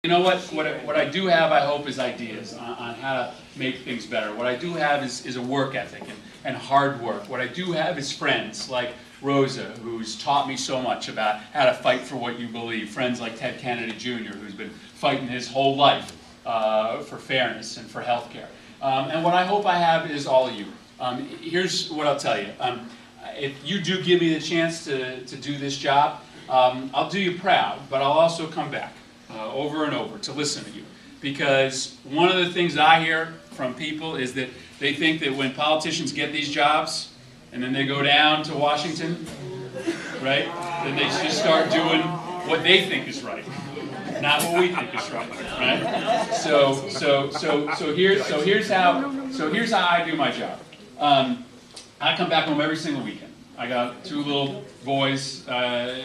You know what I do have, I hope, is ideas on how to make things better. What I do have is a work ethic and hard work. What I do have is friends like Rosa, who's taught me so much about how to fight for what you believe. Friends like Ted Kennedy Jr., who's been fighting his whole life for fairness and for health care. And what I hope I have is all of you. Here's what I'll tell you. If you do give me the chance to do this job, I'll do you proud, but I'll also come back over and over to listen to you. Because one of the things that I hear from people is that they think that when politicians get these jobs and then they go down to Washington, right, then they just start doing what they think is right, not what we think is right. So here's how I do my job. I come back home every single weekend. I got two little boys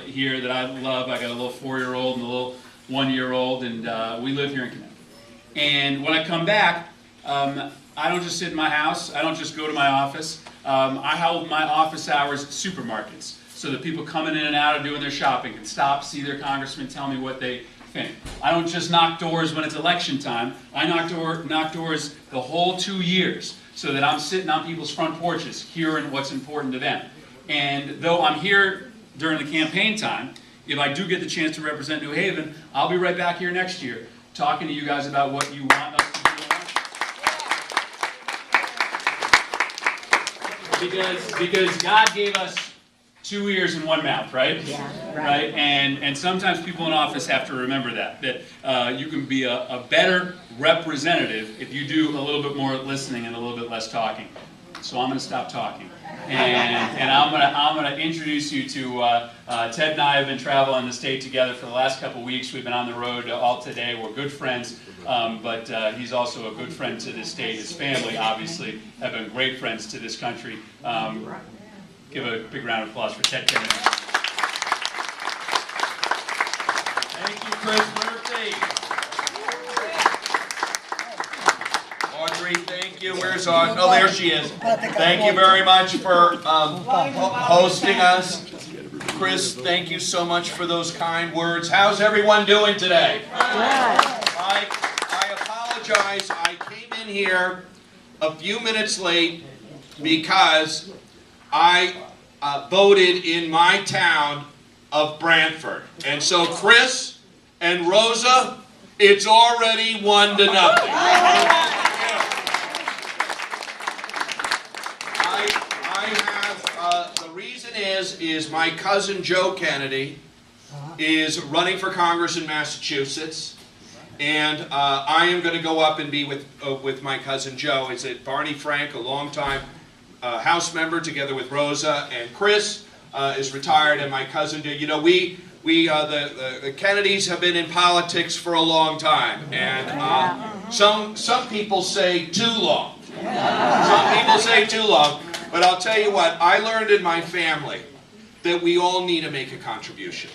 here that I love. I got a little 4-year-old and a little 1-year-old, and we live here in Connecticut. And when I come back, I don't just sit in my house. I don't just go to my office. I hold my office hours at supermarkets so that people coming in and out and doing their shopping can stop, see their congressman, tell me what they think. I don't just knock doors when it's election time. I knock doors the whole 2 years so that I'm sitting on people's front porches hearing what's important to them. And though I'm here during the campaign time, if I do get the chance to represent New Haven, I'll be right back here next year talking to you guys about what you want us to do. Because God gave us 2 ears and 1 mouth, right? Yeah, right? And sometimes people in office have to remember that you can be a better representative if you do a little bit more listening and a little bit less talking. So I'm going to stop talking. And I'm gonna introduce you to Ted and I have been traveling the state together for the last couple of weeks. We've been on the road all today. We're good friends, but he's also a good friend to this state. His family, obviously, have been great friends to this country. Give a big round of applause for Ted Kennedy. Thank you, Chris Murphy. Audrey, thank you. Where's Audrey? Oh, there she is. Thank you very much for hosting us. Chris, thank you so much for those kind words. How's everyone doing today? I apologize. I came in here a few minutes late because I voted in my town of Brantford. And so Chris and Rosa, it's already 1-0. Is my cousin Joe Kennedy is running for Congress in Massachusetts, and I am going to go up and be with my cousin Joe. It's Barney Frank, a longtime House member, together with Rosa, and Chris is retired, and my cousin. You know, the Kennedys have been in politics for a long time, and some people say too long. Some people say too long. But I'll tell you what, I learned in my family that we all need to make a contribution.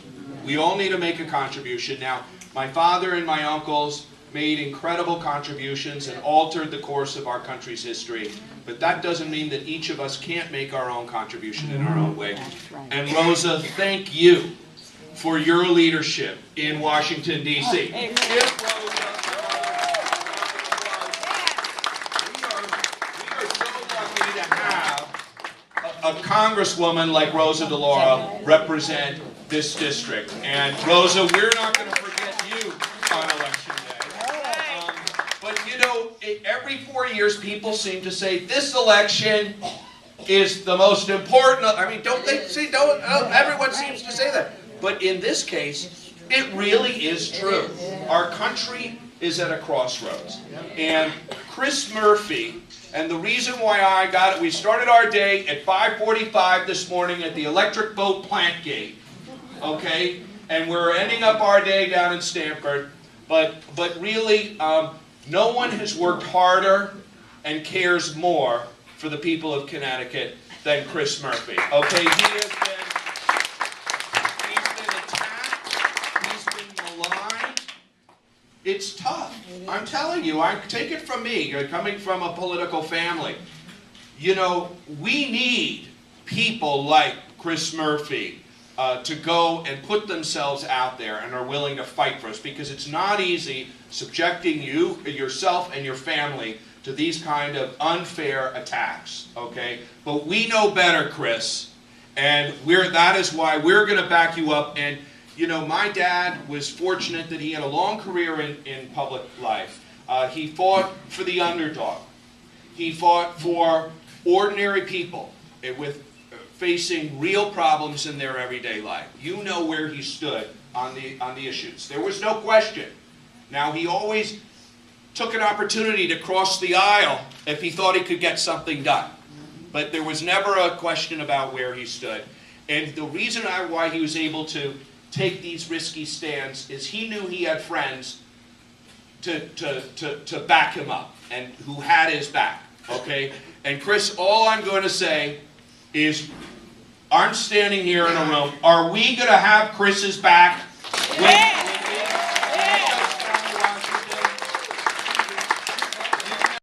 We all need to make a contribution. Now, my father and my uncles made incredible contributions and altered the course of our country's history. But that doesn't mean that each of us can't make our own contribution in our own way. And Rosa, thank you for your leadership in Washington, D.C. A congresswoman like Rosa DeLauro represent this district. And Rosa, we're not going to forget you on election day. But you know, every 4 years people seem to say this election is the most important. I mean, don't they say, everyone seems to say that. But in this case, it really is true. Our country is at a crossroads. And Chris Murphy, and the reason why I got it, we started our day at 5:45 this morning at the electric boat plant gate, okay? And we're ending up our day down in Stamford. But really, no one has worked harder and cares more for the people of Connecticut than Chris Murphy, okay? He's been attacked, he's been maligned. It's tough. I'm telling you, take it from me, coming from a political family. You know, we need people like Chris Murphy to go and put themselves out there and are willing to fight for us, because it's not easy subjecting yourself and your family to these kind of unfair attacks, okay? But we know better, Chris, and that is why we're going to back you up. And, you know, my dad was fortunate that he had a long career in public life. He fought for the underdog. He fought for ordinary people with facing real problems in their everyday life. You know where he stood on the issues. There was no question. Now, he always took an opportunity to cross the aisle if he thought he could get something done. But there was never a question about where he stood. And the reason why he was able to take these risky stands is he knew he had friends to back him up and who had his back, okay? And Chris, all I'm going to say is, I'm standing here in a room. Are we going to have Chris's back? Yeah.